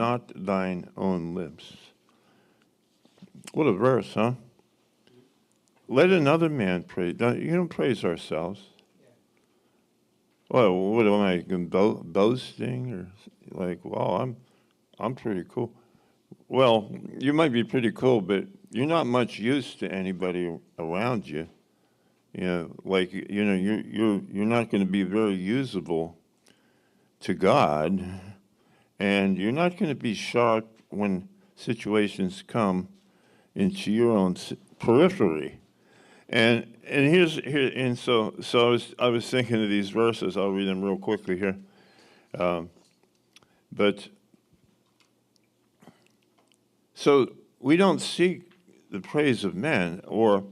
not thine own lips. What a verse, huh? Let another man praise. You don't praise ourselves. Well, what am I boasting or like? Well, I'm pretty cool. Well, you might be pretty cool, but you're not much use to anybody around you. You know, like you're not going to be very usable to God, and you're not going to be sharp when situations come into your own periphery. So I was thinking of these verses. I'll read them real quickly here. But so we don't seek the praise of men, or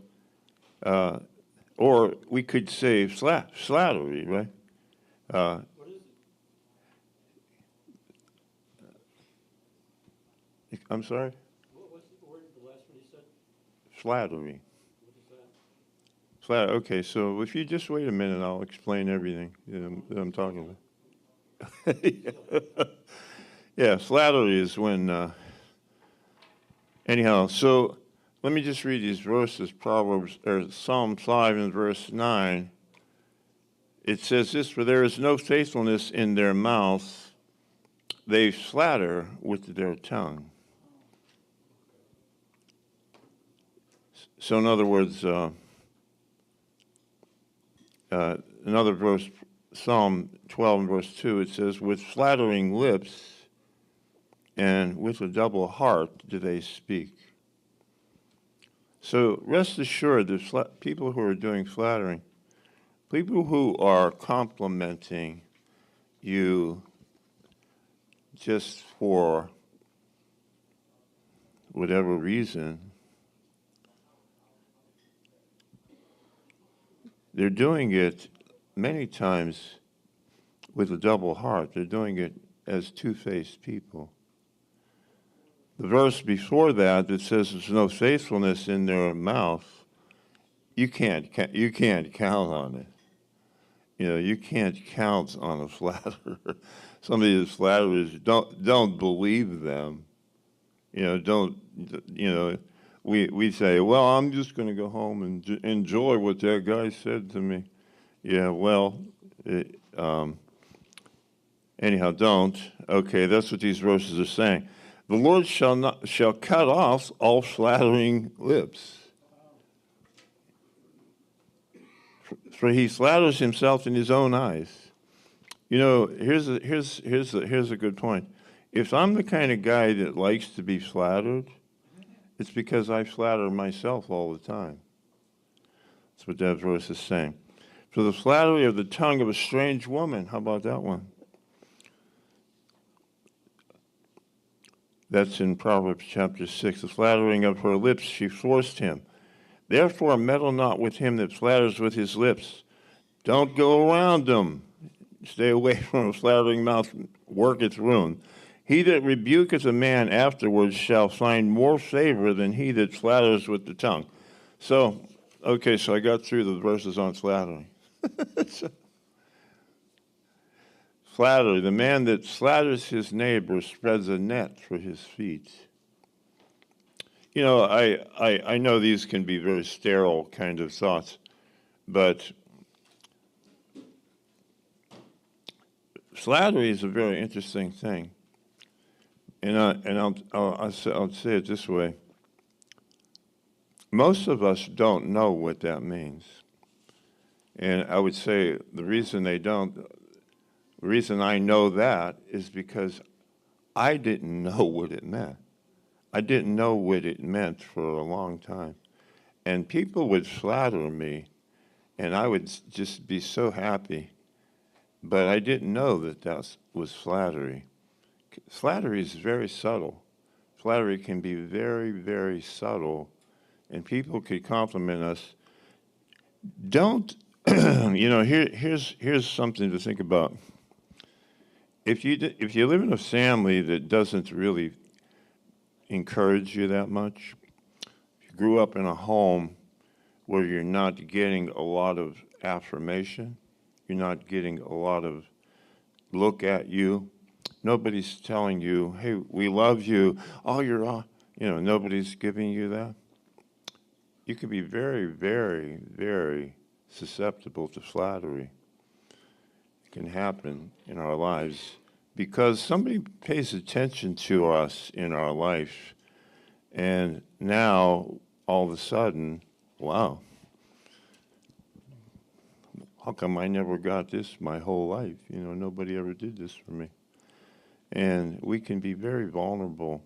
we could say flattery, right? What is it? I'm sorry? What's the word, the last one you said? Flattery. What is that? Okay, so if you just wait a minute, I'll explain everything that I'm talking about. Yeah, flattery is when, anyhow, so let me just read these verses, Psalm 5 and verse 9. It says this, for there is no faithfulness in their mouth, they flatter with their tongue. So in other words, another verse, Psalm 12 and verse 2, it says, with flattering lips and with a double heart do they speak. So rest assured, there's people who are doing flattering, people who are complimenting you just for whatever reason. They're doing it many times with a double heart. They're doing it as two-faced people. The verse before that says there's no faithfulness in their mouth, you can't count on it. You know, you can't count on a flatterer. Somebody that's flatterers, don't believe them. We say, well, I'm just going to go home and enjoy what that guy said to me. Yeah, well, anyhow, don't. Okay, that's what these verses are saying. The Lord shall cut off all flattering lips, for he flatters himself in his own eyes. You know, here's a good point. If I'm the kind of guy that likes to be flattered, it's because I flatter myself all the time. That's what that verse is saying. For the flattery of the tongue of a strange woman, how about that one? That's in Proverbs chapter 6. The flattering of her lips, she forced him. Therefore, meddle not with him that flatters with his lips. Don't go around him. Stay away from a flattering mouth, worketh ruin. He that rebuketh a man afterwards shall find more favor than he that flatters with the tongue. So I got through the verses on flattering. Flattery, the man that flatters his neighbor spreads a net for his feet. You know, I know these can be very sterile kind of thoughts, but flattery is a very interesting thing. And I'll say it this way. Most of us don't know what that means. And I would say the reason I know that is because I didn't know what it meant. I didn't know what it meant for a long time. And people would flatter me, and I would just be so happy. But I didn't know that was flattery. Flattery is very subtle. Flattery can be very, very subtle, and people could compliment us. Don't, here's something to think about. If you live in a family that doesn't really encourage you that much, if you grew up in a home where you're not getting a lot of affirmation, you're not getting a lot of look at you, Nobody's telling you, hey, we love you. Oh, you're all, nobody's giving you that. You can be very, very, very susceptible to flattery. It can happen in our lives because somebody pays attention to us in our life. And now, all of a sudden, wow, how come I never got this my whole life? Nobody ever did this for me. And we can be very vulnerable.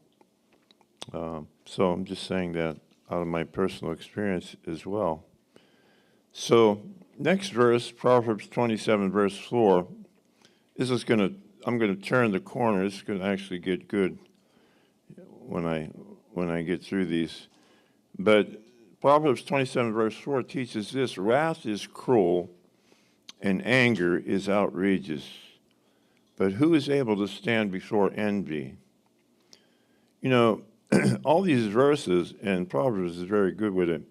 So I'm just saying that out of my personal experience as well. So next verse, Proverbs 27, verse 4. I'm going to turn the corner. It's going to actually get good when I get through these. But Proverbs 27, verse 4 teaches this: wrath is cruel and anger is outrageous. But who is able to stand before envy? All these verses, and Proverbs is very good with it,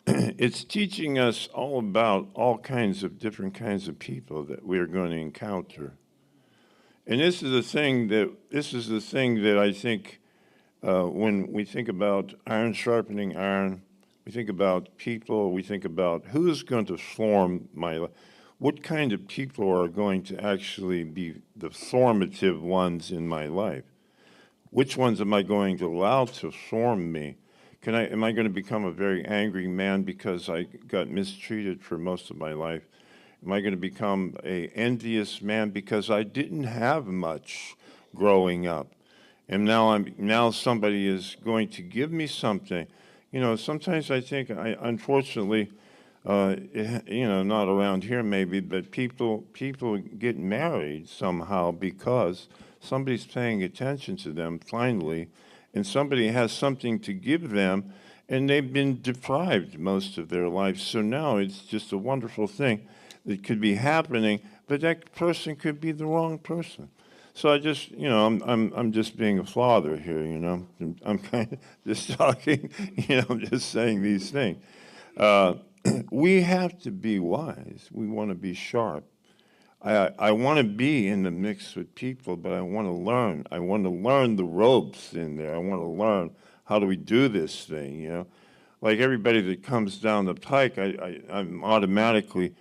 it's teaching us all about all kinds of different kinds of people that we are going to encounter. And this is the thing that I think when we think about iron sharpening iron, we think about people, we think about who's going to form my life. What kind of people are going to actually be the formative ones in my life? Which ones am I going to allow to form me? Am I going to become a very angry man because I got mistreated for most of my life? Am I going to become an envious man because I didn't have much growing up? And now somebody is going to give me something. Sometimes I think, unfortunately, not around here maybe, but people get married somehow because somebody's paying attention to them finally, and somebody has something to give them, and they've been deprived most of their life. So now it's just a wonderful thing that could be happening, but that person could be the wrong person. So I just, I'm just being a father here, I'm kind of just talking, just saying these things. We have to be wise. We want to be sharp. I want to be in the mix with people, but I want to learn. I want to learn the ropes in there. I want to learn how do we do this thing, Like everybody that comes down the pike, I'm automatically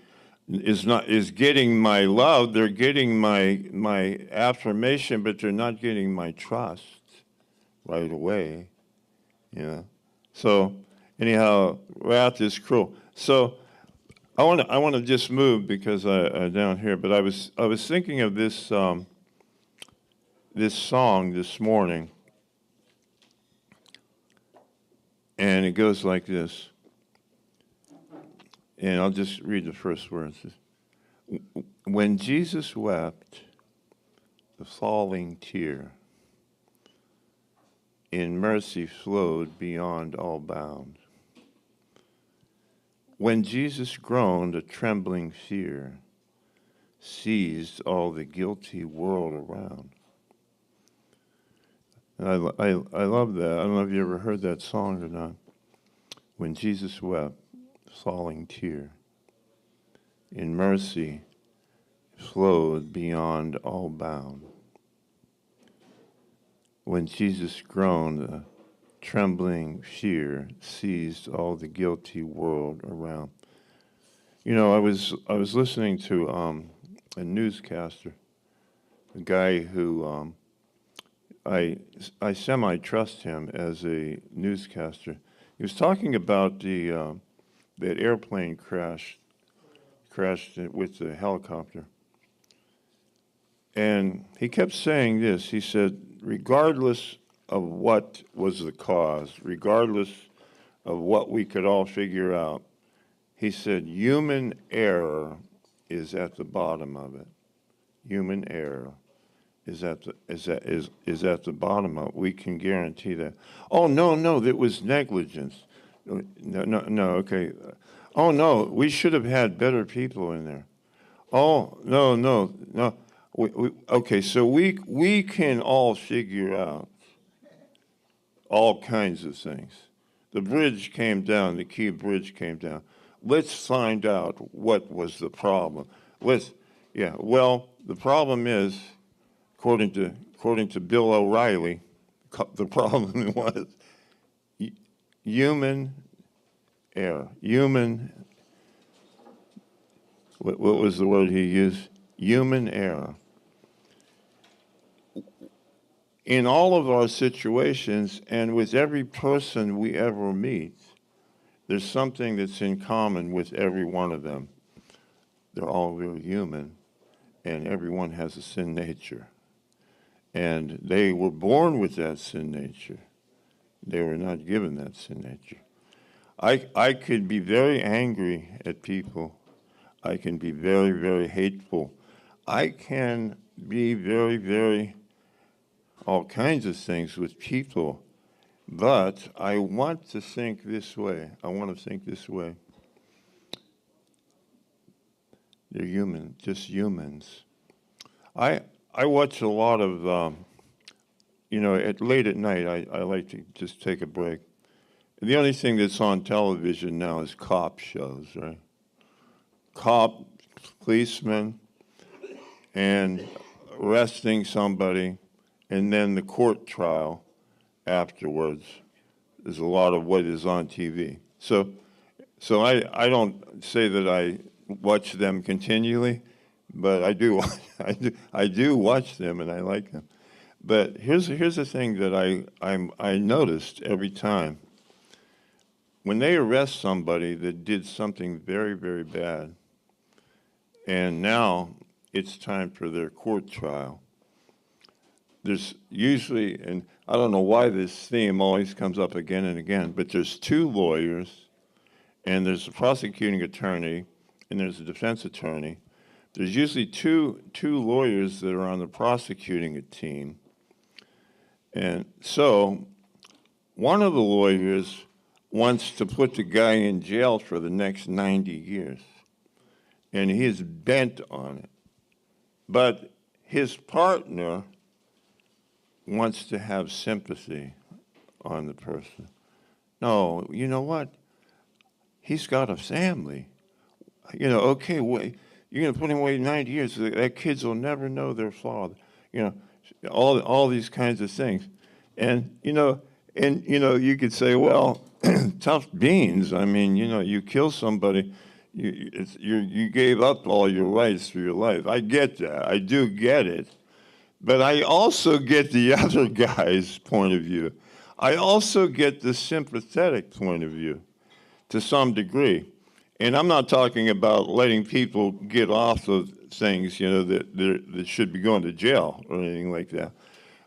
is getting my love. They're getting my affirmation, but they're not getting my trust right away, So anyhow, wrath is cruel. So I want to just move because I'm down here. But I was thinking of this this song this morning, and it goes like this. And I'll just read the first words. When Jesus wept, the falling tear in mercy flowed beyond all bounds. When Jesus groaned, a trembling fear seized all the guilty world around. And I love that. I don't know if you ever heard that song or not. When Jesus wept, falling tear in mercy flowed beyond all bound. When Jesus groaned, a trembling fear seized all the guilty world around. I was listening to a newscaster, a guy who I semi-trust him as a newscaster. He was talking about that airplane crashed with the helicopter. And he kept saying this. He said, regardless of what was the cause, regardless of what we could all figure out, he said, human error is at the bottom of it. Human error is at the bottom of it. We can guarantee that. Oh, no, that was negligence. No, okay. Oh, no, we should have had better people in there. Oh, no. Okay, so we can all figure out all kinds of things. The bridge came down, the key bridge came down. Let's find out what was the problem. Well, the problem is according to Bill O'Reilly, the problem was human error. What was the word he used? Human error. In all of our situations and with every person we ever meet, there's something that's in common with every one of them. They're all real human, and everyone has a sin nature. And they were born with that sin nature. They were not given that sin nature. I could be very angry at people. I can be very, very hateful. I can be very, very all kinds of things with people, but I want to think this way. I want to think this way. They're human, just humans. I watch a lot of, late at night, I like to just take a break. The only thing that's on television now is cop shows, right? Cop, policemen, and arresting somebody, and then the court trial afterwards. There's a lot of what is on TV. So I don't say that I watch them continually, but I do watch them, and I like them. But here's the thing that I noticed every time. When they arrest somebody that did something very, very bad, and now it's time for their court trial, there's usually, and I don't know why this theme always comes up again and again, but there's two lawyers, and there's a prosecuting attorney, and there's a defense attorney. There's usually two lawyers that are on the prosecuting team. And so one of the lawyers wants to put the guy in jail for the next 90 years, and he's bent on it. But his partner wants to have sympathy on the person. No, you know what? He's got a family. Okay, wait, you're going to put him away 90 years. That kids will never know their father. All these kinds of things. And you could say, well, tough beans. I mean, you kill somebody, you gave up all your rights for your life. I get that. I do get it. But I also get the other guy's point of view. I also get the sympathetic point of view to some degree. And I'm not talking about letting people get off of things, that should be going to jail or anything like that.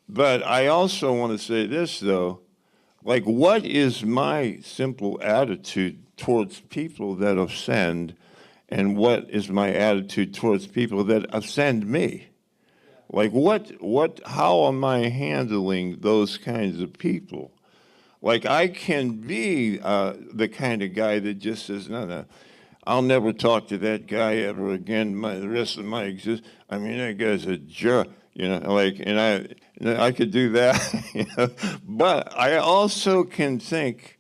But I also want to say this, though. Like, what is my simple attitude towards people that offend, and what is my attitude towards people that offend me? Like, how am I handling those kinds of people? Like, I can be the kind of guy that just says, no, I'll never talk to that guy ever again the rest of my existence. I mean, that guy's a jerk, and I could do that, But I also can think,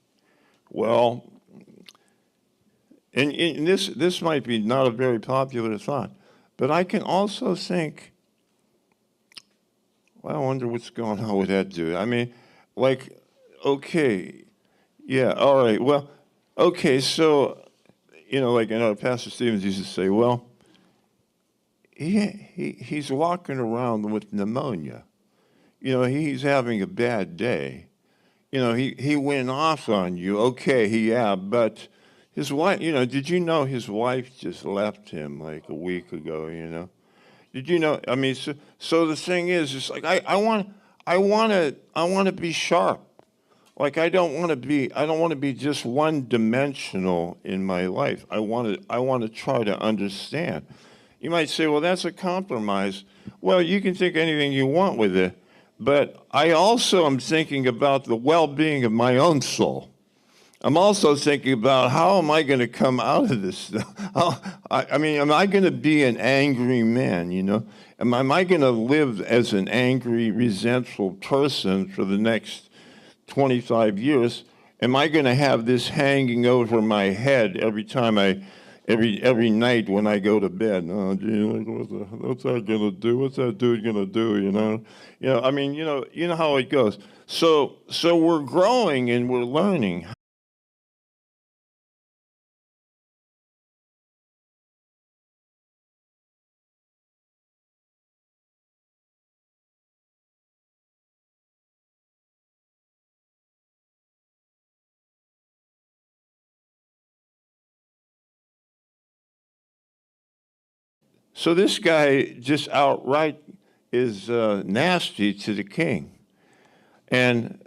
well, and this might be not a very popular thought, but I can also think, well, I wonder what's going on with that dude. I mean, okay, yeah, all right, well, okay, so, Pastor Stevens used to say, well, he's walking around with pneumonia. He's having a bad day. He went off on you. Okay, yeah, but his wife, did you know his wife just left him like a week ago, Did you know? I mean, so the thing is, it's like I want to be sharp. Like I don't want to be just one-dimensional in my life. I want to try to understand. You might say, well, that's a compromise. Well, you can think anything you want with it, but I also am thinking about the well-being of my own soul. I'm also thinking about how am I going to come out of this stuff? Am I going to be an angry man, Am I going to live as an angry, resentful person for the next 25 years? Am I going to have this hanging over my head every time I every night when I go to bed. Oh, gee, like, what's that gonna do? What's that dude gonna do? I mean, you know how it goes. So we're growing and we're learning. So this guy just outright is nasty to the king, and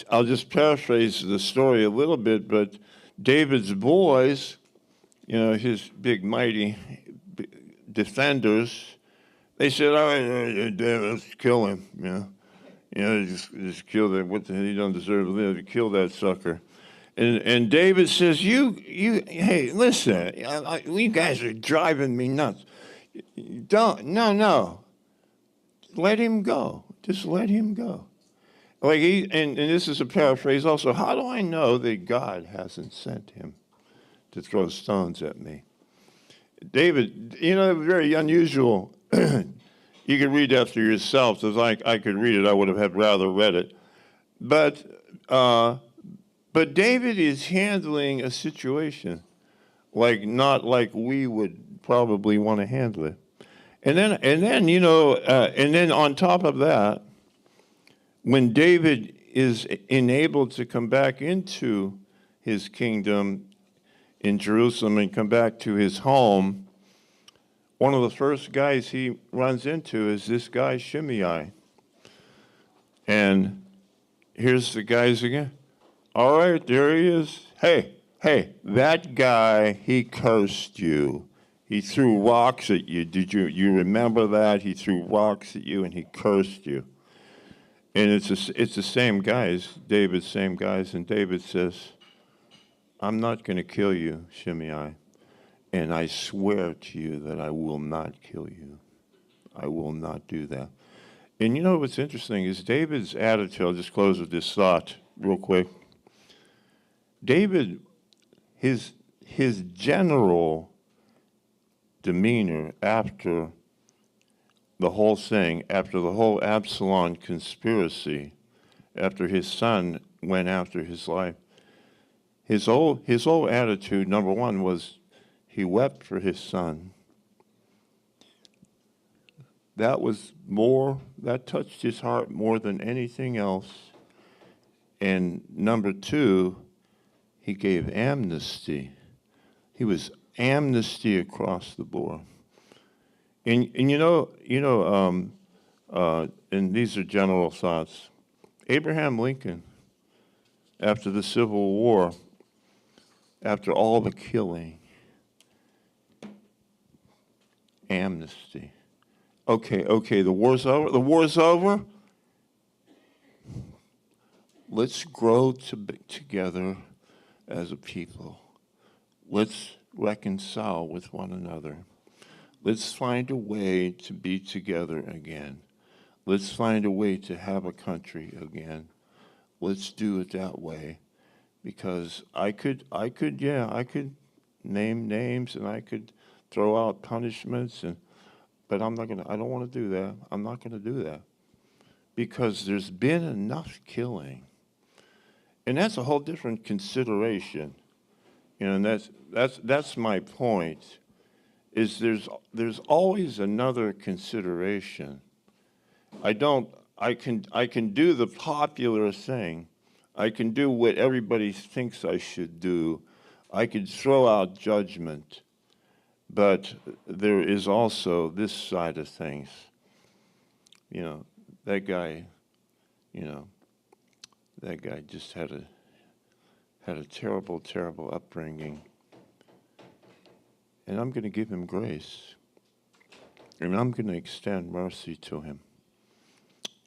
I'll just paraphrase the story a little bit, but David's boys, his big mighty defenders, they said, "All right, David, let's kill him." Just kill that. What the hell? He don't deserve to live. Kill that sucker. And David says, hey, listen, you guys are driving me nuts. No, let him go. Just let him go. Like and this is a paraphrase also. How do I know that God hasn't sent him to throw stones at me? David, very unusual. You could read that for yourself. As I could read it, I would have rather read it. But David is handling a situation not like we would probably want to handle it. And then on top of that, when David is enabled to come back into his kingdom in Jerusalem and come back to his home, one of the first guys he runs into is this guy Shimei. And here's the guys again. All right, there he is. Hey, that guy, he cursed you. He threw rocks at you. You remember that? He threw rocks at you and he cursed you. And it's the same guys, David's same guys. And David says, I'm not going to kill you, Shimei. And I swear to you that I will not kill you. I will not do that. And you know what's interesting is David's attitude. I'll just close with this thought real quick. David, his general demeanor after the whole thing, after the whole Absalom conspiracy, after his son went after his life, his whole attitude, number one, was he wept for his son. That touched his heart more than anything else. And number two, he gave amnesty. He was amnesty across the board. And and these are general thoughts. Abraham Lincoln, after the Civil War, after all the killing, amnesty. Okay, the war's over. The war's over. Let's grow together as a people. Let's reconcile with one another. Let's find a way to be together again. Let's find a way to have a country again. Let's do it that way. Because I could name names and I could throw out punishments but I don't want to do that. I'm not going to do that. Because there's been enough killing. And that's a whole different consideration. And that's my point. Is there's always another consideration. I can do the popular thing. I can do what everybody thinks I should do. I could throw out judgment. But there is also this side of things. That guy, that guy just had a terrible, terrible upbringing. And I'm going to give him grace. And I'm going to extend mercy to him.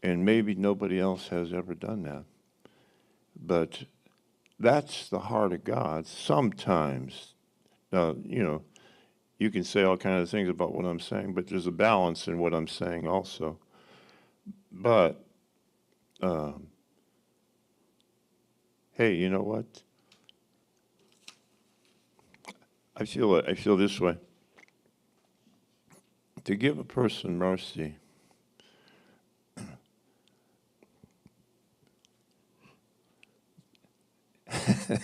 And maybe nobody else has ever done that. But that's the heart of God. Sometimes, now, you can say all kinds of things about what I'm saying, but there's a balance in what I'm saying also. But, hey, you know what? I feel this way. To give a person mercy, to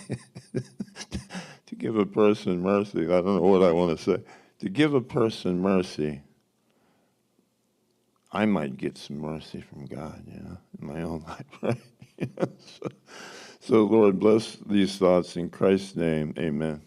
give a person mercy, I don't know what I want to say. To give a person mercy, I might get some mercy from God, in my own life, right? So, Lord, bless these thoughts in Christ's name, amen.